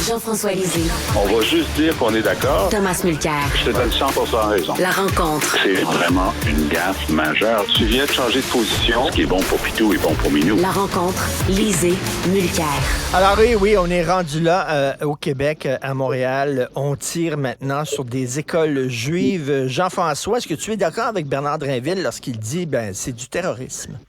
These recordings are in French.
Jean-François Lisée. On va juste dire qu'on est d'accord. Thomas Mulcair. Je te donne 100% raison. La rencontre. C'est vraiment une gaffe majeure. Tu viens de changer de position. Ce qui est bon pour Pitou est bon pour Minou. La rencontre. Lisée. Mulcair. Alors oui, on est rendu là au Québec, à Montréal. On tire maintenant sur des écoles juives. Jean-François, est-ce que tu es d'accord avec Bernard Drinville lorsqu'il dit c'est du terrorisme?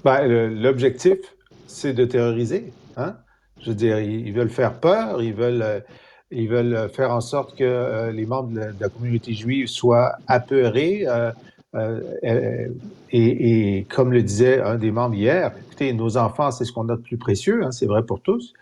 L'objectif, c'est de terroriser. Hein? Je veux dire, ils veulent faire peur, ils veulent faire en sorte que les membres de la communauté juive soient apeurés. Et comme le disait un des membres hier, écoutez, nos enfants, c'est ce qu'on a de plus précieux, hein, c'est vrai pour tous.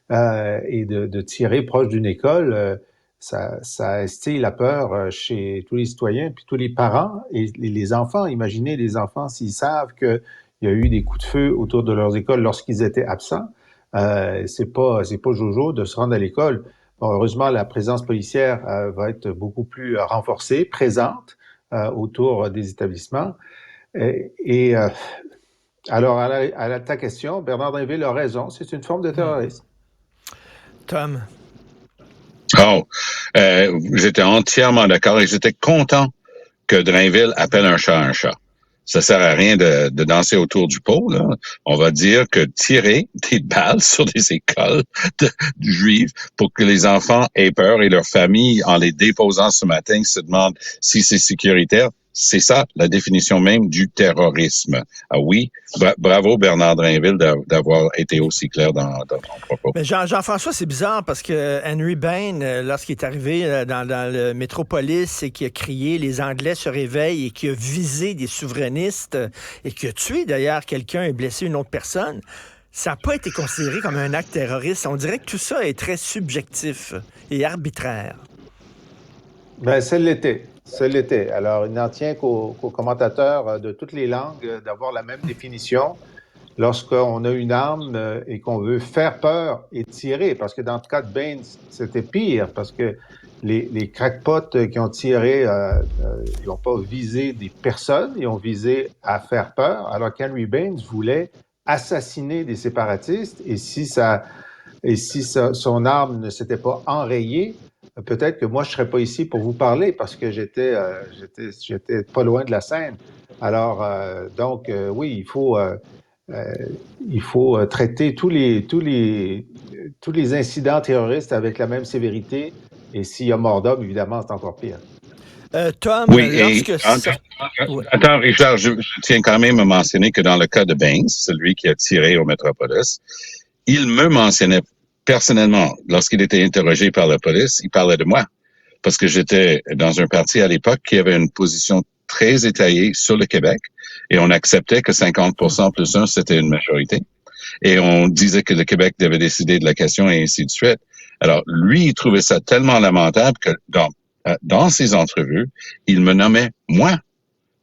Et de tirer proche d'une école, ça instille la peur chez tous les citoyens, puis tous les parents et les enfants. Imaginez les enfants s'ils savent qu'il y a eu des coups de feu autour de leurs écoles lorsqu'ils étaient absents. C'est pas jojo de se rendre à l'école. Bon, heureusement, la présence policière va être beaucoup plus renforcée, présente autour des établissements. Alors, à ta question, Bernard Drinville a raison, c'est une forme de terrorisme. Tom? J'étais entièrement d'accord et j'étais content que Drinville appelle un chat un chat. Ça sert à rien de danser autour du pot, là. On va dire que tirer des balles sur des écoles juives pour que les enfants aient peur et leurs familles, en les déposant ce matin, se demandent si c'est sécuritaire. C'est ça, la définition même du terrorisme. Ah oui, bravo Bernard Drinville d'avoir été aussi clair dans ton propos. Mais Jean-François, c'est bizarre parce que Henry Bain, lorsqu'il est arrivé dans le métropolis et qui a crié « Les Anglais se réveillent » et qui a visé des souverainistes et qui a tué d'ailleurs quelqu'un et blessé une autre personne, ça n'a pas été considéré comme un acte terroriste. On dirait que tout ça est très subjectif et arbitraire. Ça l'était. Ça l'était. Alors, il n'en tient qu'aux commentateurs de toutes les langues d'avoir la même définition lorsqu'on a une arme et qu'on veut faire peur et tirer. Parce que dans le cas de Baines, c'était pire, parce que les crackpots qui ont tiré, ils n'ont pas visé des personnes, ils ont visé à faire peur, alors qu'Henry Baines voulait assassiner des séparatistes. Et si son arme ne s'était pas enrayée, peut-être que moi, je ne serais pas ici pour vous parler parce que j'étais pas loin de la scène. Alors, oui, il faut traiter tous les incidents terroristes avec la même sévérité. Et s'il y a mort d'homme, évidemment, c'est encore pire. Tom, oui, attends, Richard, je tiens quand même à mentionner que dans le cas de Baines, celui qui a tiré au Metropolis, il me mentionnait personnellement, lorsqu'il était interrogé par la police, il parlait de moi. Parce que j'étais dans un parti à l'époque qui avait une position très étayée sur le Québec et on acceptait que 50% plus 1, c'était une majorité. Et on disait que le Québec devait décider de la question et ainsi de suite. Alors, lui, il trouvait ça tellement lamentable que dans ses entrevues, il me nommait moi.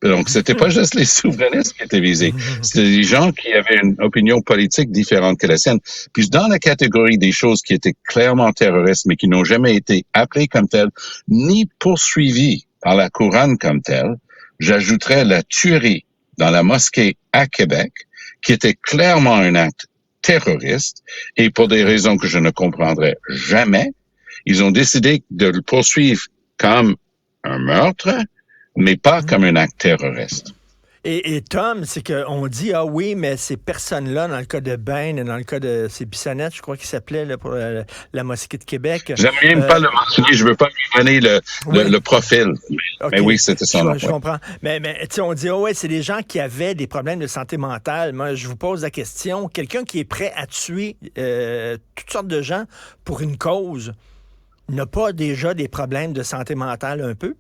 Donc, c'était pas juste les souverainistes qui étaient visés. C'était des gens qui avaient une opinion politique différente que la sienne. Puis, dans la catégorie des choses qui étaient clairement terroristes, mais qui n'ont jamais été appelées comme telles, ni poursuivies par la couronne comme telle, j'ajouterais la tuerie dans la mosquée à Québec, qui était clairement un acte terroriste, et pour des raisons que je ne comprendrai jamais, ils ont décidé de le poursuivre comme un meurtre, mais pas comme un acte terroriste. Et Tom, c'est qu'on dit, oui, mais ces personnes-là, dans le cas de Bain et dans le cas de c'est Bissonnette, je crois qu'il s'appelait là, pour la mosquée de Québec. J'aimerais même pas le mentionner, je veux pas lui donner le profil. Okay. Mais oui, c'était son nom. Je comprends. Mais tu sais, on dit, c'est des gens qui avaient des problèmes de santé mentale. Moi, je vous pose la question, quelqu'un qui est prêt à tuer toutes sortes de gens pour une cause n'a pas déjà des problèmes de santé mentale un peu?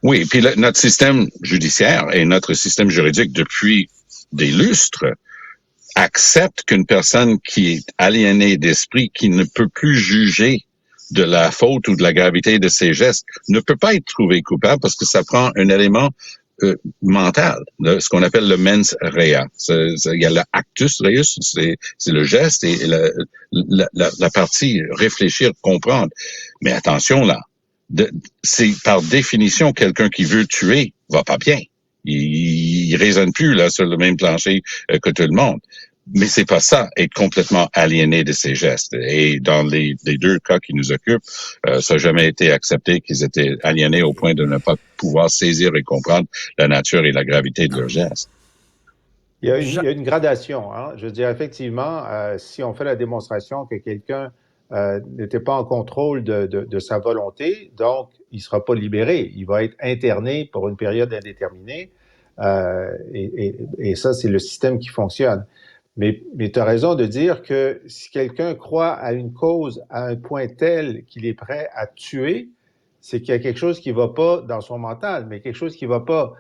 Oui, puis notre système judiciaire et notre système juridique depuis des lustres accepte qu'une personne qui est aliénée d'esprit, qui ne peut plus juger de la faute ou de la gravité de ses gestes, ne peut pas être trouvé coupable parce que ça prend un élément mental, ce qu'on appelle le mens rea. Il y a le actus reus, c'est le geste et la partie réfléchir, comprendre. Mais attention là. C'est par définition quelqu'un qui veut tuer va pas bien. Il raisonne plus là sur le même plancher que tout le monde. Mais c'est pas ça, être complètement aliéné de ses gestes. Et dans les deux cas qui nous occupent, ça n'a jamais été accepté qu'ils étaient aliénés au point de ne pas pouvoir saisir et comprendre la nature et la gravité de leurs gestes. Il y a une gradation. Hein? Je veux dire, effectivement, si on fait la démonstration que quelqu'un n'était pas en contrôle de sa volonté, donc il ne sera pas libéré. Il va être interné pour une période indéterminée. Et ça, c'est le système qui fonctionne. Mais tu as raison de dire que si quelqu'un croit à une cause à un point tel qu'il est prêt à tuer, c'est qu'il y a quelque chose qui ne va pas dans son mental, mais quelque chose qui ne va pas.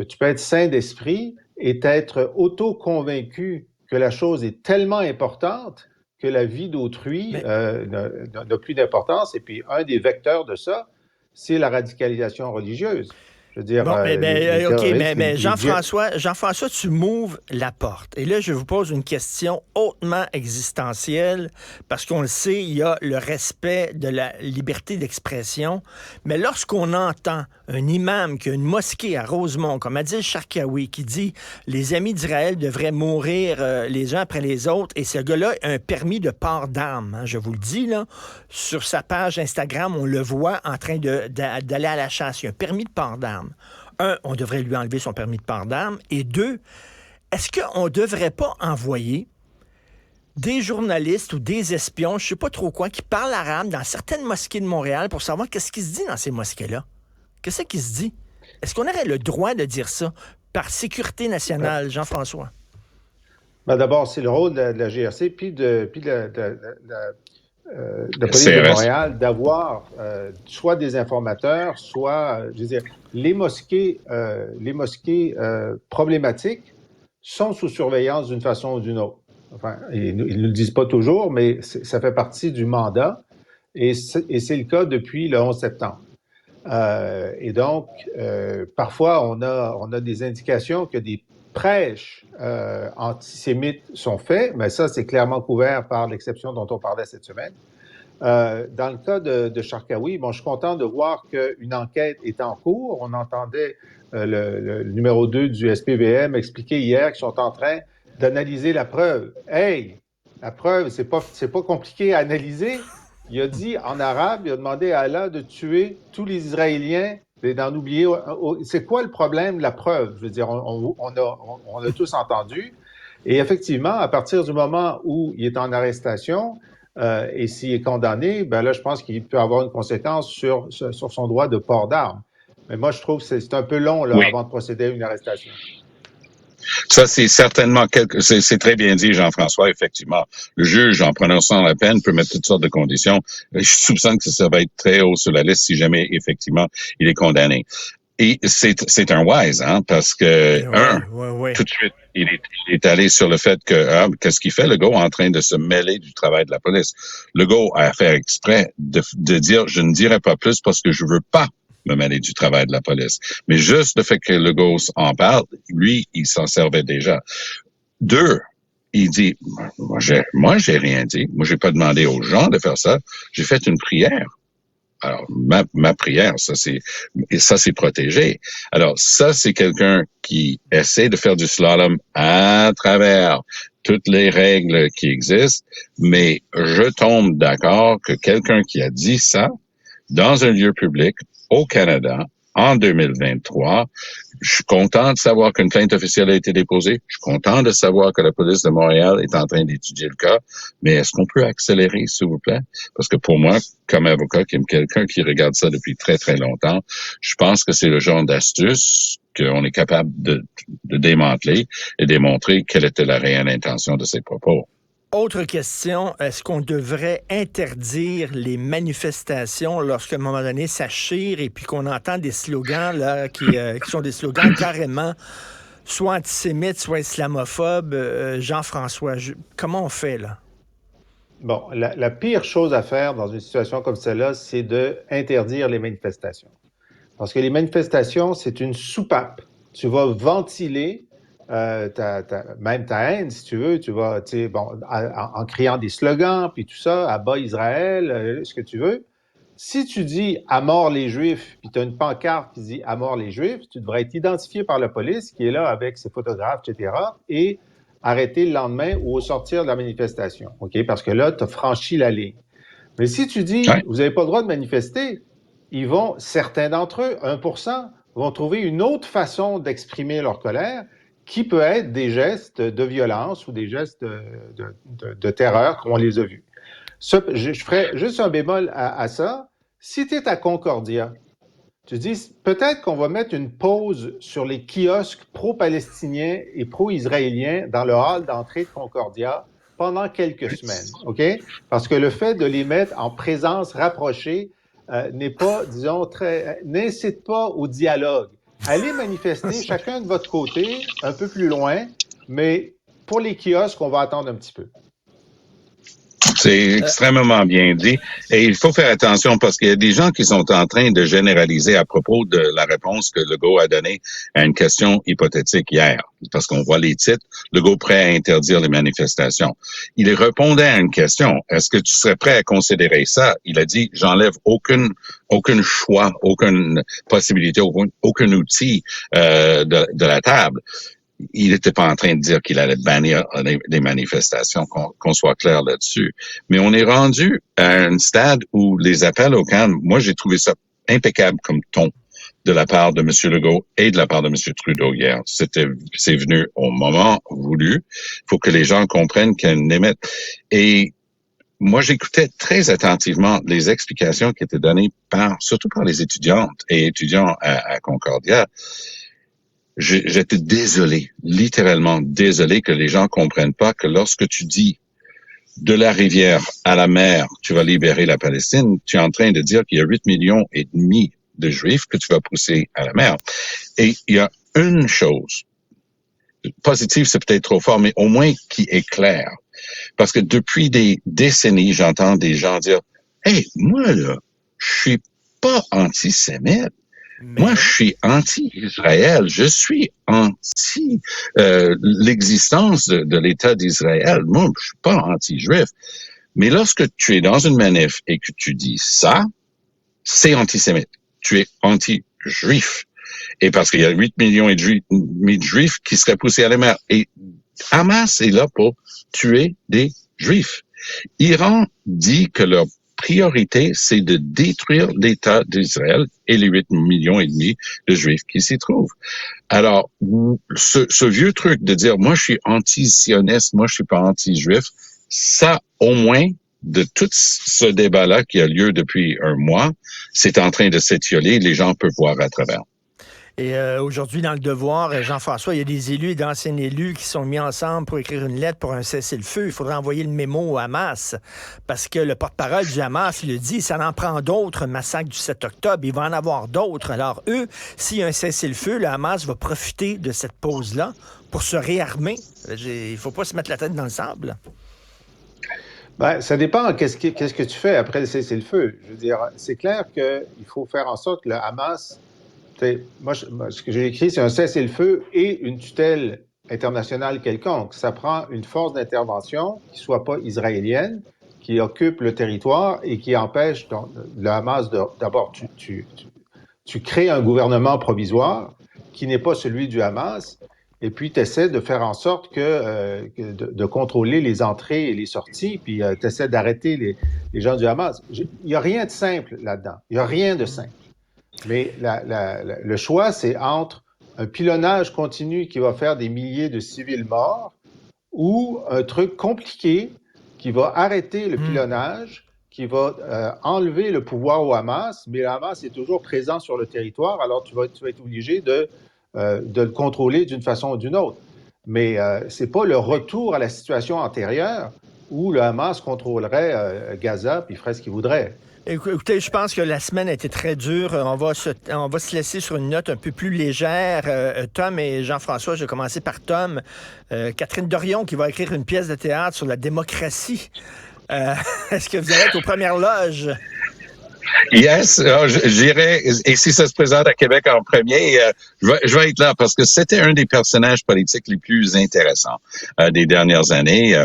Tu peux être sain d'esprit et être auto-convaincu que la chose est tellement importante que la vie d'autrui n'a plus d'importance. Et puis, un des vecteurs de ça, c'est la radicalisation religieuse. Je veux dire, bon, mais Jean-François, tu m'ouvres la porte. Et là, je vous pose une question hautement existentielle, parce qu'on le sait, il y a le respect de la liberté d'expression. Mais lorsqu'on entend un imam qui a une mosquée à Rosemont, comme Adil Sharkawi, qui dit « Les amis d'Israël devraient mourir les uns après les autres », et ce gars-là a un permis de port d'armes, hein, je vous le dis, là, sur sa page Instagram, on le voit en train d'aller à la chasse. Il y a un permis de port d'armes. Un, on devrait lui enlever son permis de port d'armes. Et deux, est-ce qu'on ne devrait pas envoyer des journalistes ou des espions, je ne sais pas trop quoi, qui parlent arabe dans certaines mosquées de Montréal pour savoir qu'est-ce qui se dit dans ces mosquées-là? Qu'est-ce qui se dit? Est-ce qu'on aurait le droit de dire ça par sécurité nationale, Jean-François? Ben d'abord, c'est le rôle de la GRC puis de la police de Montréal d'avoir soit des informateurs, soit, je veux dire, les mosquées problématiques sont sous surveillance d'une façon ou d'une autre. Enfin, ils ne le disent pas toujours, mais ça fait partie du mandat et c'est le cas depuis le 11 septembre. Et donc, parfois, on a des indications que des prêches antisémites sont faits, mais ça, c'est clairement couvert par l'exception dont on parlait cette semaine. Dans le cas de Sharkawi, bon, je suis content de voir qu'une enquête est en cours. On entendait le numéro 2 du SPVM expliquer hier qu'ils sont en train d'analyser la preuve. Hey, la preuve, c'est pas compliqué à analyser. Il a dit en arabe, il a demandé à Allah de tuer tous les Israéliens et d'en oublier. C'est quoi le problème de la preuve? Je veux dire, on a tous entendu. Et effectivement, à partir du moment où il est en arrestation et s'il est condamné, ben là, je pense qu'il peut avoir une conséquence sur son droit de port d'armes. Mais moi, je trouve que c'est un peu long là, avant de procéder à une arrestation. Ça, c'est certainement c'est très bien dit, Jean-François, effectivement. Le juge, en prononçant la peine, peut mettre toutes sortes de conditions. Je soupçonne que ça va être très haut sur la liste si jamais, effectivement, il est condamné. Et c'est un wise, hein, parce que, tout de suite, il est allé sur le fait que, qu'est-ce qu'il fait, le gars, en train de se mêler du travail de la police? Le gars a fait exprès de dire, je ne dirai pas plus parce que je veux pas me mêler du travail de la police. Mais juste le fait que le gars en parle, lui, il s'en servait déjà. Deux, il dit, moi, j'ai rien dit. Moi, j'ai pas demandé aux gens de faire ça. J'ai fait une prière. Alors, ma prière, ça c'est protégé. Alors, ça, c'est quelqu'un qui essaie de faire du slalom à travers toutes les règles qui existent, mais je tombe d'accord que quelqu'un qui a dit ça dans un lieu public au Canada, en 2023, je suis content de savoir qu'une plainte officielle a été déposée. Je suis content de savoir que la police de Montréal est en train d'étudier le cas. Mais est-ce qu'on peut accélérer, s'il vous plaît? Parce que pour moi, comme avocat, comme quelqu'un qui regarde ça depuis très, très longtemps, je pense que c'est le genre d'astuce qu'on est capable de démanteler et démontrer quelle était la réelle intention de ces propos. Autre question, est-ce qu'on devrait interdire les manifestations lorsqu'à un moment donné ça chire et puis qu'on entend des slogans là, qui sont des slogans carrément soit antisémites, soit islamophobes? Jean-François, comment on fait là? Bon, la pire chose à faire dans une situation comme celle-là, c'est d'interdire les manifestations. Parce que les manifestations, c'est une soupape. Tu vas ventiler même ta haine, si tu veux, tu vas, en criant des slogans, puis tout ça, à bas Israël, ce que tu veux. Si tu dis « à mort les Juifs », puis tu as une pancarte qui dit « à mort les Juifs », tu devrais être identifié par la police qui est là avec ses photographes, etc., et arrêter le lendemain ou au sortir de la manifestation, OK? Parce que là, tu as franchi la ligne. Mais si tu dis, vous n'avez pas le droit de manifester, certains d'entre eux, 1%, vont trouver une autre façon d'exprimer leur colère qui peut être des gestes de violence ou des gestes de terreur, comme on les a vus. Je ferais juste un bémol à ça. Si tu es à Concordia, tu dis peut-être qu'on va mettre une pause sur les kiosques pro-palestiniens et pro-israéliens dans le hall d'entrée de Concordia pendant quelques semaines, OK? Parce que le fait de les mettre en présence rapprochée n'est pas, disons, n'incite pas au dialogue. Allez manifester chacun de votre côté, un peu plus loin, mais pour les kiosques, on va attendre un petit peu. C'est extrêmement bien dit. Et il faut faire attention parce qu'il y a des gens qui sont en train de généraliser à propos de la réponse que Legault a donnée à une question hypothétique hier. Parce qu'on voit les titres, Legault prêt à interdire les manifestations. Il répondait à une question. Est-ce que tu serais prêt à considérer ça? Il a dit, j'enlève aucun choix, aucune possibilité, aucun outil de la table. Il n'était pas en train de dire qu'il allait bannir les manifestations, qu'on soit clair là-dessus. Mais on est rendu à un stade où les appels au calme, moi j'ai trouvé ça impeccable comme ton de la part de M. Legault et de la part de M. Trudeau hier. C'est venu au moment voulu. Il faut que les gens comprennent qu'elles n'émettent. Et moi, j'écoutais très attentivement les explications qui étaient données surtout par les étudiantes et étudiants à Concordia. J'étais désolé, littéralement désolé que les gens comprennent pas que lorsque tu dis de la rivière à la mer, tu vas libérer la Palestine, tu es en train de dire qu'il y a 8,5 millions de Juifs que tu vas pousser à la mer. Et il y a une chose, positive c'est peut-être trop fort, mais au moins qui est claire. Parce que depuis des décennies, j'entends des gens dire, « Hey, moi là, je suis pas antisémite. Moi, je suis anti-Israël. Je suis anti l'existence de l'État d'Israël. Moi, je suis pas anti-juif. Mais lorsque tu es dans une manif et que tu dis ça, c'est antisémite. Tu es anti-juif. Et parce qu'il y a 8,5 millions de juifs qui seraient poussés à la mer. Et Hamas est là pour tuer des juifs. Iran dit que leur priorité, c'est de détruire l'État d'Israël et les 8,5 millions de Juifs qui s'y trouvent. Alors, ce vieux truc de dire, moi, je suis anti-sioniste, moi, je suis pas anti-juif, ça, au moins, de tout ce débat-là qui a lieu depuis un mois, c'est en train de s'étioler, les gens peuvent voir à travers. Et aujourd'hui, dans le Devoir, Jean-François, il y a des élus et d'anciens élus qui sont mis ensemble pour écrire une lettre pour un cessez-le-feu. Il faudrait envoyer le mémo au Hamas parce que le porte-parole du Hamas le dit, ça en prend d'autres, massacre du 7 octobre. Il va en avoir d'autres. Alors eux, s'il y a un cessez-le-feu, le Hamas va profiter de cette pause-là pour se réarmer. Il ne faut pas se mettre la tête dans le sable. Ben, ça dépend qu'est-ce que tu fais après le cessez-le-feu. Je veux dire, c'est clair qu'il faut faire en sorte que le Hamas... Moi, ce que j'ai écrit, c'est un cessez-le-feu et une tutelle internationale quelconque. Ça prend une force d'intervention qui soit pas israélienne, qui occupe le territoire et qui empêche le Hamas d'abord, tu crées un gouvernement provisoire qui n'est pas celui du Hamas, et puis tu essaies de faire en sorte de contrôler les entrées et les sorties, puis tu essaies d'arrêter les gens du Hamas. Il n'y a rien de simple là-dedans. Il n'y a rien de simple. Mais le choix, c'est entre un pilonnage continu qui va faire des milliers de civils morts ou un truc compliqué qui va arrêter le pilonnage, qui va enlever le pouvoir au Hamas, mais le Hamas est toujours présent sur le territoire, alors tu vas être obligé de le contrôler d'une façon ou d'une autre. Mais c'est pas le retour à la situation antérieure où le Hamas contrôlerait Gaza puis ferait ce qu'il voudrait. Écoutez, je pense que la semaine a été très dure. On va se laisser sur une note un peu plus légère. Tom et Jean-François, je vais commencer par Tom. Catherine Dorion qui va écrire une pièce de théâtre sur la démocratie. Est-ce que vous allez être aux premières loges? Yes, j'irai. Et si ça se présente à Québec en premier, je vais être là parce que c'était un des personnages politiques les plus intéressants des dernières années.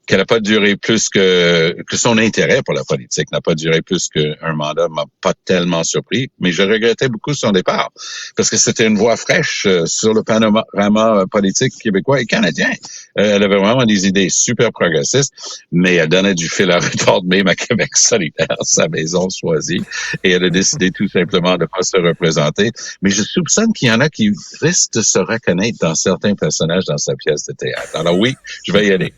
qu'elle n'a pas duré plus que son intérêt pour la politique n'a pas duré plus qu'un mandat m'a pas tellement surpris, mais je regrettais beaucoup son départ parce que c'était une voix fraîche sur le panorama politique québécois et canadien. Elle avait vraiment des idées super progressistes, mais elle donnait du fil à retordre même à Québec solidaire, sa maison choisie, et elle a décidé tout simplement de pas se représenter. Mais je soupçonne qu'il y en a qui risquent de se reconnaître dans certains personnages dans sa pièce de théâtre. Alors oui, je vais y aller.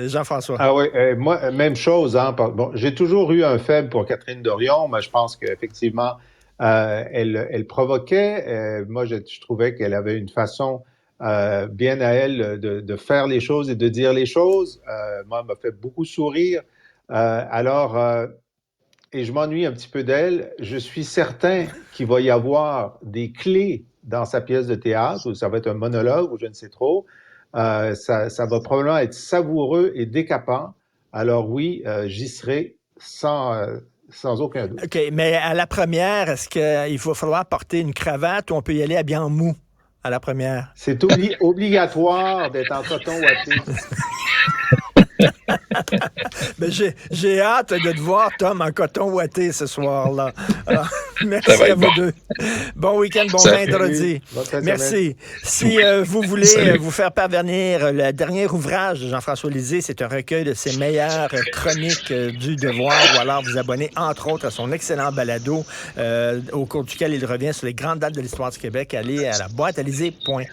Jean-François. Ah oui, moi, même chose. Hein, bon, j'ai toujours eu un faible pour Catherine Dorion, mais je pense qu'effectivement, elle provoquait. Moi, je trouvais qu'elle avait une façon bien à elle de faire les choses et de dire les choses. Moi, elle m'a fait beaucoup sourire. Et je m'ennuie un petit peu d'elle. Je suis certain qu'il va y avoir des clés dans sa pièce de théâtre, ou ça va être un monologue, ou je ne sais trop. Ça va probablement être savoureux et décapant. Alors oui, j'y serai sans aucun doute. OK, mais à la première, est-ce qu'il va falloir porter une cravate ou on peut y aller habillé en mou à la première? C'est obligatoire d'être en coton ouaté. Ben, j'ai hâte de te voir, Tom, en coton ouaté ce soir-là. Alors, merci à vous deux. Bon week-end, bon vendredi. Merci. Si vous voulez vous faire parvenir le dernier ouvrage de Jean-François Lisée, c'est un recueil de ses meilleures chroniques du Devoir, ou alors vous abonner, entre autres, à son excellent balado au cours duquel il revient sur les grandes dates de l'histoire du Québec. Allez à la boîtealisée.ca.